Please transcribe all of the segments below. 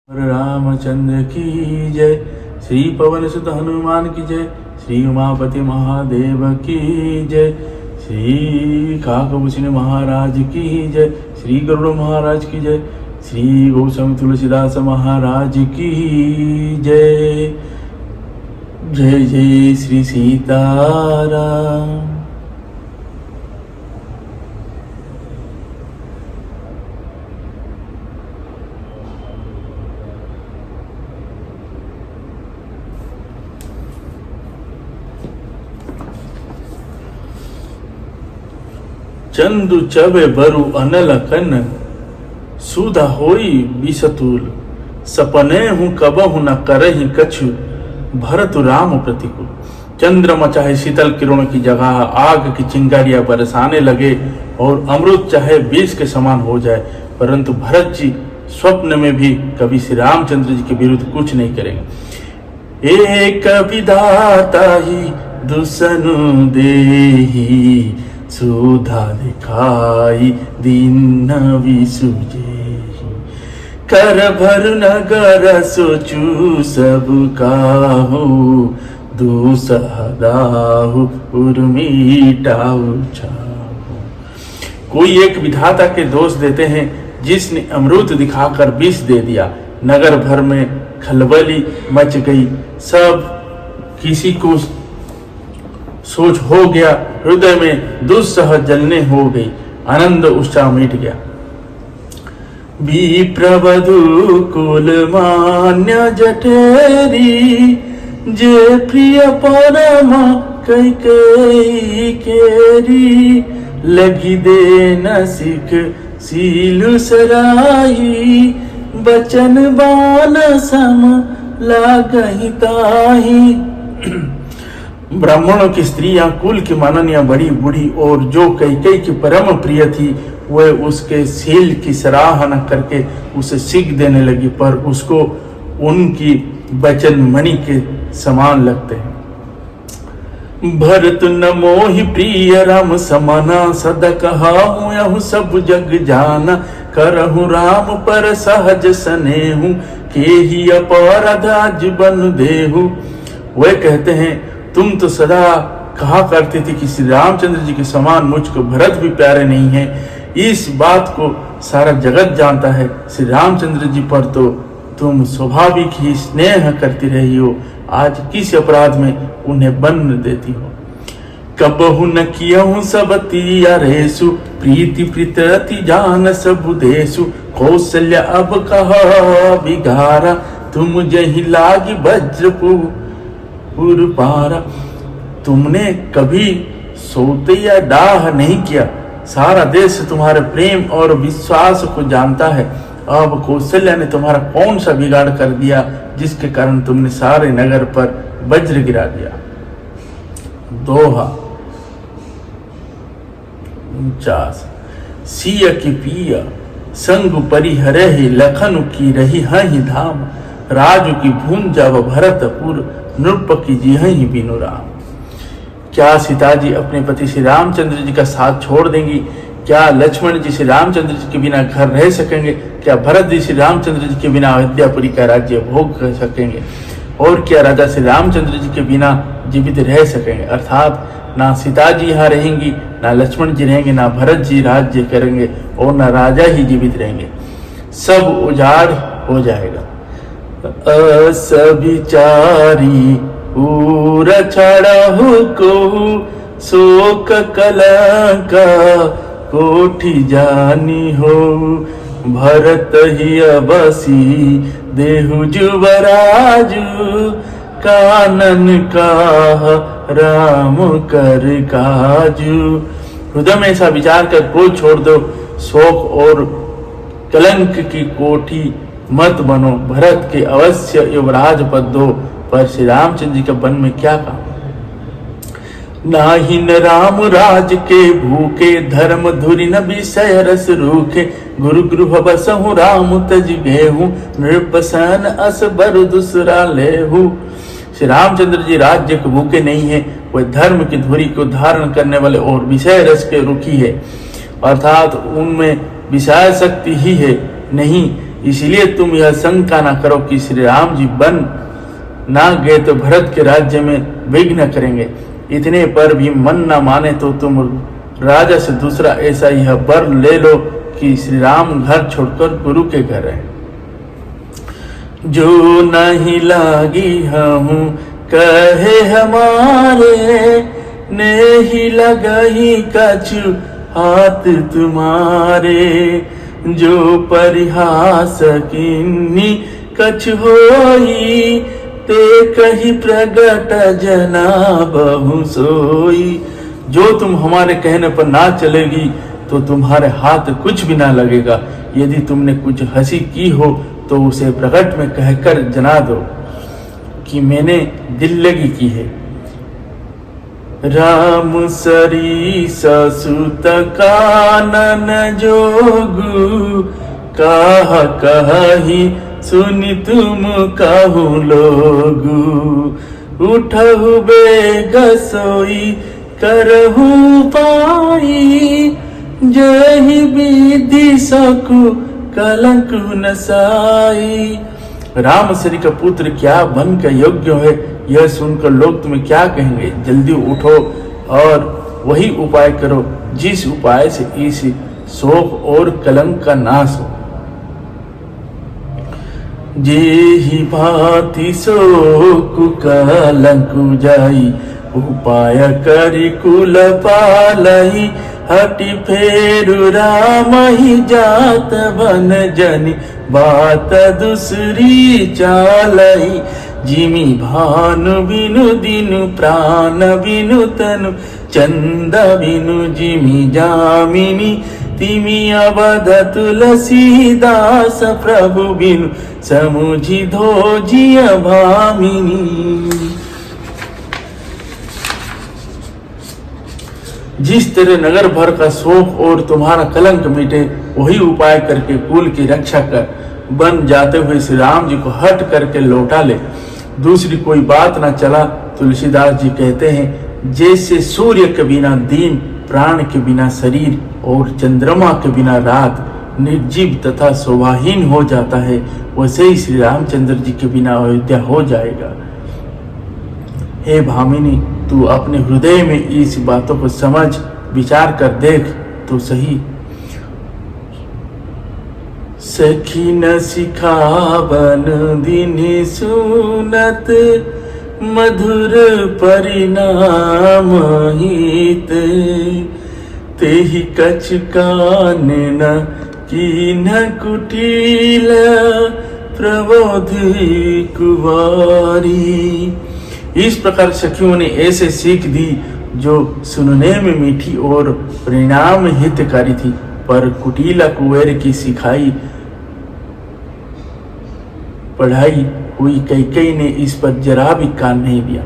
रामचंद्र की जय। श्री पवन सुत हनुमान की जय। श्री उमापति महादेव की जय। श्री काकभूषण महाराज की जय। श्री गरुड़ महाराज की जय। श्री गौतम तुलसीदास महाराज की जय। जय जय श्री सीताराम। चंदु चवे बरु अनल कन सुधा होई बिसतुल। सपने हूँ कबहु न करही कछु भरतु राम प्रतिकूल। चंद्रमा चाहे शीतल किरणों की जगह आग की चिंगारियां बरसाने लगे और अमृत चाहे बीज के समान हो जाए, परंतु भरत जी स्वप्न में भी कभी श्री रामचंद्र जी के विरुद्ध कुछ नहीं करेंगे। एक विधाता ही दुसनु देही सुधा दिखाई दीन विसुजे। कर भर नगर सोचू सब काहू दुसहदाहु उर्मीटाऊ छाहू। कोई एक विधाता के दोष देते हैं जिसने अमृत दिखाकर विष दे दिया। नगर भर में खलबली मच गई, सब किसी को सोच हो गया, हृदय में दुस्सह जलने हो गई, आनंद उत्साह मिट गया। विप्रवधु कुल मान्य जठेरी जे प्रिय परम कैकेयी केरी। लगी दे न सिख सीलु सराही बचन बान सम लागहि ताही। ब्राह्मणों की स्त्रियां कुल की माननीय बड़ी बूढ़ी और जो कैकेयी की परम प्रिय थी, वह उसके सील की सराहना करके उसे सीख देने लगी, पर उसको उनकी वचन मणि के समान लगते हैं। भरत न मोहि प्रिय राम समाना सदा कहाहूँ यहु सब जग जाना। करहु राम पर सहज स्नेहु केहि अपराध बन देहु। वह कहते हैं, तुम तो सदा कहा करते थे कि श्री रामचंद्र जी के समान मुझको भरत भी प्यारे नहीं है। इस बात को सारा जगत जानता है। श्री रामचंद्र जी पर तो तुम स्वाभाविक ही स्नेह करती रही हो, आज किस अपराध में उन्हें बंद देती हो। कबहु न कियहु सब तियरेषु प्रीति प्रीतति जान सब देशु। कौशल्य अब कहा बिगारा तुम जही लागी वज्रपु पारा। तुमने कभी सोते या डाह नहीं किया, सारा देश तुम्हारे प्रेम और विश्वास को जानता है। अब कौशल्या ने तुम्हारा कौन सा बिगाड़ कर दिया जिसके कारण तुमने सारे नगर पर वज्र गिरा दिया। दोहा 49। सिय की पिया संग परिहरे ही लखन की रही हहि धाम। राजू की भून जाव भरतपुर नृप की जी ही बिनु राम। क्या सीता जी अपने पति श्री रामचंद्र जी का साथ छोड़ देंगी? क्या लक्ष्मण जी श्री रामचंद्र जी के बिना घर रह सकेंगे? क्या भरत जी श्री रामचंद्र जी के बिना अयोध्यापुरी का राज्य भोग कर सकेंगे? और क्या राजा श्री रामचंद्र जी के बिना जीवित रह सकेंगे? अर्थात ना सीता जी यहाँ रहेंगी, ना लक्ष्मण जी रहेंगे, ना भरत जी राज्य करेंगे और ना राजा ही जीवित रहेंगे। सब उजाड़ हो जाएगा। असविचारी पूर छड़हु को शोक कलंका कोठी जानी हो। भरत ही अबसी देहु जुवराजु कानन का राम कर काजू। हृदय में ऐसा विचार कर क्रोध छोड़ दो, शोक और कलंक की कोठी मत बनो। भरत के अवश्य युवराज पद दो, पर श्री रामचंद्र जी का वन में क्या काम? नाहिन राम राज के भूखे धर्म धुरि न विषय रस रूखे। गुरु गृह बसहु राम तज गेहूं नृपसन अस बर दूसरा लेहू। श्री रामचंद्र जी राज्य के भूखे नहीं है, वह धर्म की धुरी को धारण करने वाले और विषय रस के रुखी है, अर्थात उनमें विषय शक्ति ही है नहीं। इसलिए तुम यह शंका ना करो कि श्री राम जी बन ना गए तो भरत के राज्य में विघ्न करेंगे। इतने पर भी मन न माने तो तुम राजा से दूसरा ऐसा यह वर ले लो कि श्री राम घर छोड़कर गुरु के घर है। जो नहीं लागी हूँ कहे हमारे, नहीं लगही कछु हाथ तुम्हारे। जो परिहास किन्नी कछु होई, ते कही प्रगट जना बहु सोई। जो तुम हमारे कहने पर ना चलेगी तो तुम्हारे हाथ कुछ भी ना लगेगा। यदि तुमने कुछ हंसी की हो तो उसे प्रकट में कहकर जना दो कि मैंने दिल लगी की है। राम सरीस सुत कानन जोगु, कहा कही सुनि तुम कहु लोगु। उठहु बेग सोई करहु पाई, जहि विधि सकु कलंक नसाई। राम श्री का पुत्र क्या बन के योग्य है, यह सुनकर लोग तुम्हें क्या कहेंगे। जल्दी उठो और वही उपाय करो जिस उपाय से इस शोक और कलंक का नाश हो। जेहि भांति शोक कलंक जाई, उपाय करि कुल पालई। हटि फेरु राम ही जात बन जनि, बात दूसरी चालई। जिमि भानु बिनु दिनु, प्राण बिनु तनु, चंद बिनु जिमि जामिनी। तिमि अवध तुलसीदास, प्रभु बिनु समुझि धोजिय भामिनी। जिस तरह नगर भर का शोक और तुम्हारा कलंक मिटे, वही उपाय करके कुल की रक्षा कर बन जाते हुए श्री राम जी को हट करके लौटा ले। दूसरी कोई बात ना चला। तुलसीदास जी कहते हैं, जैसे सूर्य के बिना दिन, प्राण के बिना शरीर और चंद्रमा के बिना रात निर्जीव तथा शोभाहीन हो जाता है, वैसे ही श्री रामचंद्र जी के बिना अयोध्या हो जाएगा। हे भामिनी, तू अपने हृदय में इस बातों को समझ विचार कर देख तो सही। सखी न सिखावन दिन सुनत, मधुर परिणाम हित। तेहि कछ कान न कीन कुटिल, प्रबोध कुवारी। इस प्रकार सखियों ने ऐसे सीख दी जो सुनने में मीठी और परिणाम हितकारी थी, पर कुटीला कुंवर की सिखाई पढ़ाई हुई कैकेयी ने इस पर जरा भी कान नहीं दिया।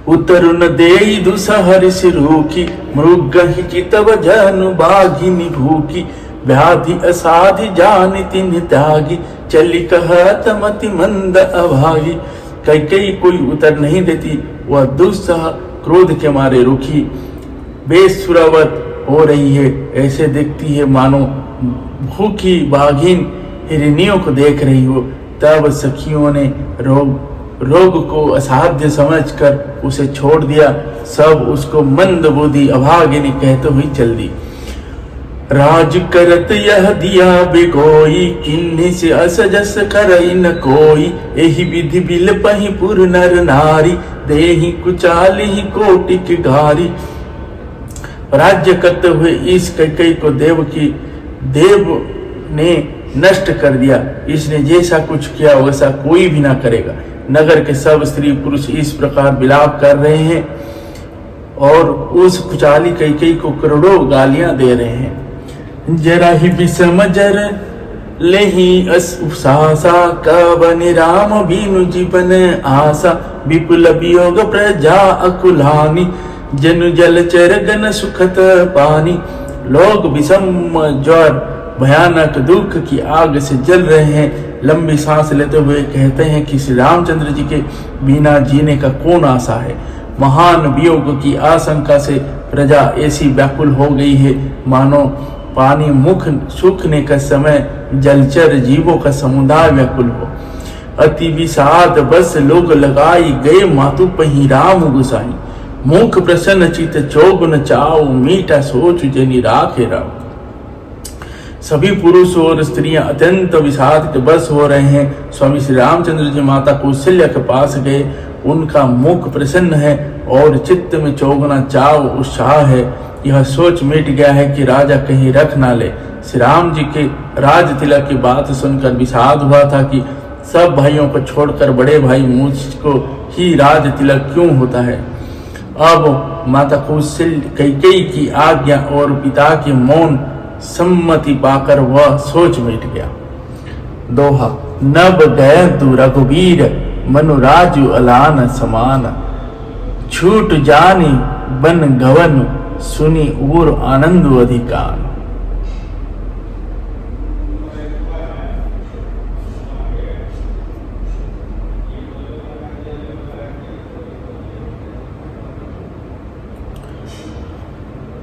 उत्तर न देई दुसहर सिरूखी, मृग ही चितव जनु बाघिनी भूखी। व्याधि असाधि जानि तिन्हि त्यागी, चली कहत मति मंद अभागी। कैकेयी कोई उत्तर नहीं देती, वह दुस्सह क्रोध के मारे रुखी बेसुरावत हो रही है। ऐसे देखती है मानो भूखी बाघिन हिरनियों को देख रही हो। तब सखियों ने रोग को असाध्य समझकर उसे छोड़ दिया। सब उसको मंद बुद्धि अभागिनी कहते हुए चल दी। राज करत यह दिया बिगोई, किन्हीं से असजस करई न कोई। एहि विधि बिल पही पुर नर नारी, देहि कुचाली कोटिक घारी। राज्य करते हुए इस कैकेयी को देव ने नष्ट कर दिया। इसने जैसा कुछ किया वैसा कोई भी ना करेगा। नगर के सब स्त्री पुरुष इस प्रकार विलाप कर रहे हैं और उस कुचाली कैकेयी को करोड़ों गालियां दे रहे हैं। जरा ही विषम जर लेहि सासा, कवनि राम बीनु जीवन आशा। विपुल वियोग प्रजा अकुलानी, जनु जलचर गण सुखत पानी। लोग विषम ज्वर भयानक दुख की आग से जल रहे हैं। लंबी सांस लेते हुए कहते हैं कि श्री रामचंद्र जी के बिना जीने का कौन आशा है। महान वियोग की आशंका से प्रजा ऐसी व्याकुल हो गई है मानो पानी मुख सूखने का समय जलचर जीवों का समुदाय व्याकुल हो। अति विषाद बस लोग लगाई गए मातु पही राम गुसाई। मुख प्रसन्न चित चौगुन चाओ मीठा सोच जनि राखे राव। सभी पुरुष और स्त्रियां अत्यंत विषाद के बस हो रहे हैं। स्वामी श्री रामचंद्र जी माता कौशल्या के पास गए। उनका मुख प्रसन्न है और चित्त में चौगुना चाव उत्साह है। यह सोच मिट गया है कि राजा कहीं रख ना ले। श्री राम जी के राज तिलक की बात सुनकर विषाद हुआ था कि सब भाइयों को छोड़कर बड़े भाई मुझको ही राज तिलक क्यों होता है। अब माता कौशल्या कैकेयी की आज्ञा और पिता की मौन सम्मति पाकर वह सोच मिट गया। दोहा। नब गए तु रघुवीर मनुराजु अलान समान। छूट जानी बन गवन सुनी उर आनंद अधिकार।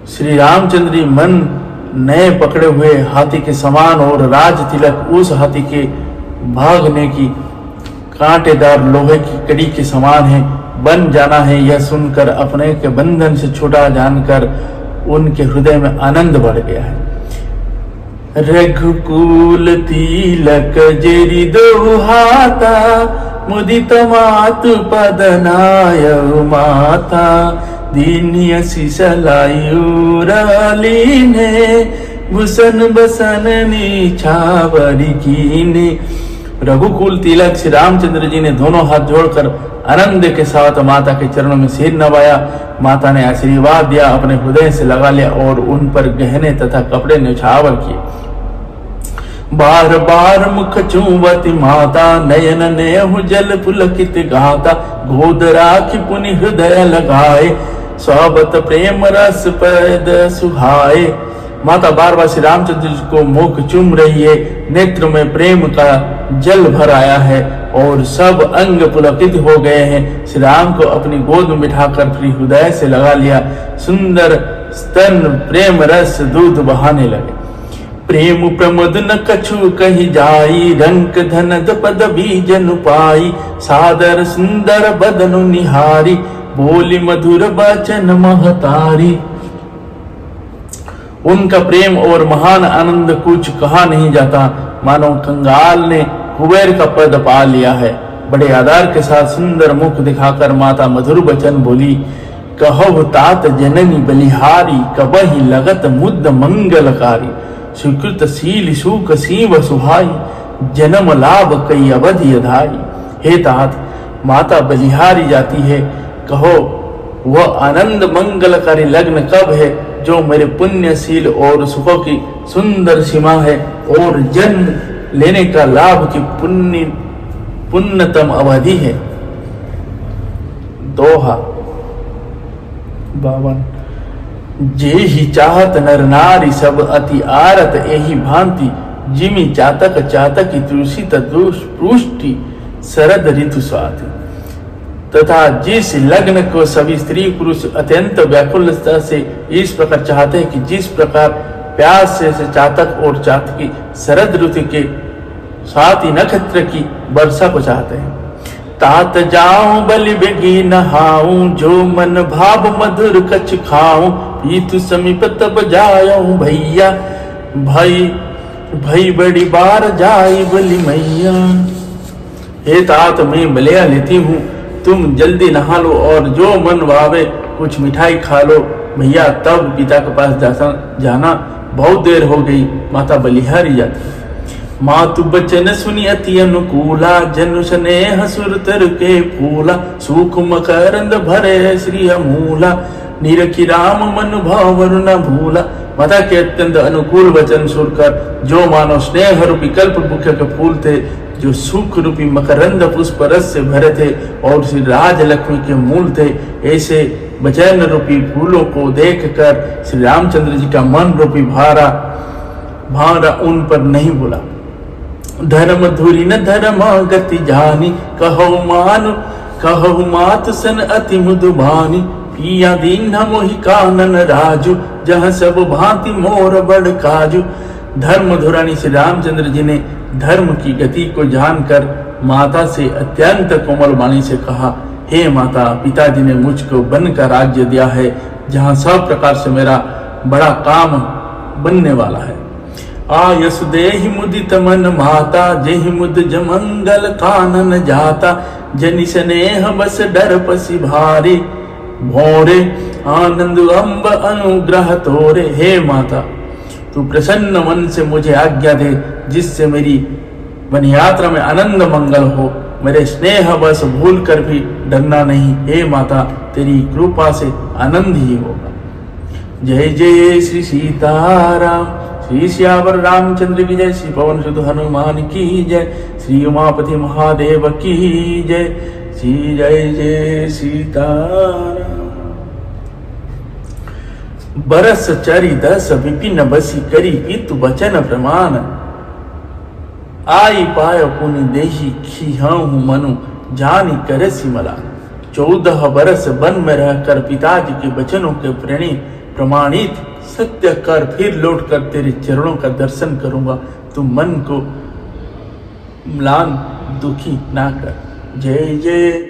श्री रामचंद्र जी मन नए पकड़े हुए हाथी के समान और राज तिलक उस हाथी के भागने की कांटेदार लोहे की कड़ी के समान है। बन जाना है यह सुनकर अपने के बंधन से छुटा जानकर उनके हृदय में आनंद बढ़ गया है। रघुकुल तिलक जेरी दो हाथा मुदित मातु पदनाय माता। दीनिय सिसलायु रालीने भूषण बसन निछावरी कीने। रघुकुल तिलक श्री रामचंद्र जी ने दोनों हाथ जोड़कर आनंद के साथ माता के चरणों में सिर नवाया। माता ने आशीर्वाद दिया, अपने हृदय से लगा लिया और उन पर गहने तथा कपड़े न्यौछावर किए। बार बार मुख चूवती माता नयन नेहु जल पुलकित गाता। गोद राखी पुनि हृदय लगाए स्वागत प्रेम रस पद सुहाए। माता बार बार श्री रामचंद्र जी को मुख चूम रही है। नेत्र में प्रेम का जल भर आया है और सब अंग पुलकित हो गए हैं। श्री राम को अपनी गोद में बिठाकर फिर हृदय से लगा लिया। सुंदर स्तन प्रेम रस दूध बहाने लगे। प्रेम प्रमोद न कछु कही जाई रंक धनद पद बीजन पाई। सादर सुंदर बदनु निहारी बोली मधुर वचन महतारी। उनका प्रेम और महान आनंद कुछ कहा नहीं जाता। मानो कंगाल ने कुबेर का पद पा लिया है। बड़े आदर के साथ सुंदर मुख दिखाकर माता मधुर वचन बोली। कहो तात जननी बलिहारी कबहि लगत मुद्द मंगलकारी। सुकृत शील सुख सीव सुहाई जन्म लाभ कई अवधि अधाई। हे तात, माता बलिहारी जाती है, कहो वह आनंद मंगलकारी लग्न कब है जो मेरे पुण्यशील और सुखों की सुंदर सीमा है और जन्म लेने का लाभ की पुण्यतम अवधि है। दोहा 52। जे ही चाहत नर नारी सब अति आरत एही भांति। जिमी चातक चातक तुलसी पुष्टि शरद ऋतु स्वाति। तथा जिस लग्न को सभी स्त्री पुरुष अत्यंत व्याकुलता से इस प्रकार चाहते हैं कि जिस प्रकार प्यास से चातक और चातकी शरद ऋतु के साथ ही नक्षत्र की वर्षा को चाहते हैं। तात जाऊं बलि बेगी नहाऊं जो मन भाव मधुर कछ खाऊं। पीतु समीप तब जाऊं भैया भाई बड़ी बार जाई बलि मैया। हे तात, मैं बलिया लेती हूँ, तुम जल्दी नहा लो और जो मन भावे कुछ मिठाई खा लो भैया। तब पिता के पास जाना बहुत देर हो गई। माता बलिहारी जाती। मातु बचन सुनी अति अनुकूला जनु स्नेह सुर तर के फूला। सूख मकरंद भरे श्री मूला निरखी राम मन भाव न भूला। माता के अत्यंत अनुकूल वचन सुनकर जो मानो स्नेह रूपी कल्प वृक्ष के फूल थे, जो सुख रूपी मकरंद पुष्प रस से भरे थे और श्री राजलक्ष्मी के मूल थे, ऐसे वचन रूपी फूलों को देखकर श्री रामचंद्र जी का मन रूपी भारा उन पर नहीं बोला। धर्म धुरी न धर्म गति जानी कहो मातु सन अति मुदुबानी। या दीन मोहि कानन राजू, जहाँ सब भांति मोर बड़ काजू। धर्म धुरानी श्री रामचंद्र जी ने धर्म की गति को जानकर माता से अत्यंत कोमल वाणी से कहा, हे माता, पिताजी ने मुझको वन का राज्य दिया है, जहाँ सब प्रकार से मेरा बड़ा काम बनने वाला है। आयस देहि मुदित मन माता, जेहि मुद जमंगल कानन जाता। जनि स्नेह बस डर पसी भारी, भोरे आनंद अम्ब अनुग्रह तोरे। हे माता, तू प्रसन्न मन से मुझे आज्ञा दे, जिससे मेरी वन यात्रा में आनंद मंगल हो। मेरे स्नेह बस भूल कर भी डरना नहीं। हे माता, तेरी कृपा से आनंद ही होगा। जय जय श्री सीताराम, श्री श्यावर रामचंद्र की जय, श्री पवन सुत हनुमान की जय, श्री उमापति महादेव की जय। श्री जय जय सीताराम। बरस चरी दस विपिन बसी, करी पितु बचन प्रमाण। आई पाय पुनि देहि, खिहाहु मनु जानि करसि मलान। 14 बरस वन में रहकर पिताजी के वचनों के प्रमाणित सत्य कर फिर लौट कर तेरे चरणों का दर्शन करूंगा। तू मन को म्लान दुखी ना कर। जय जय।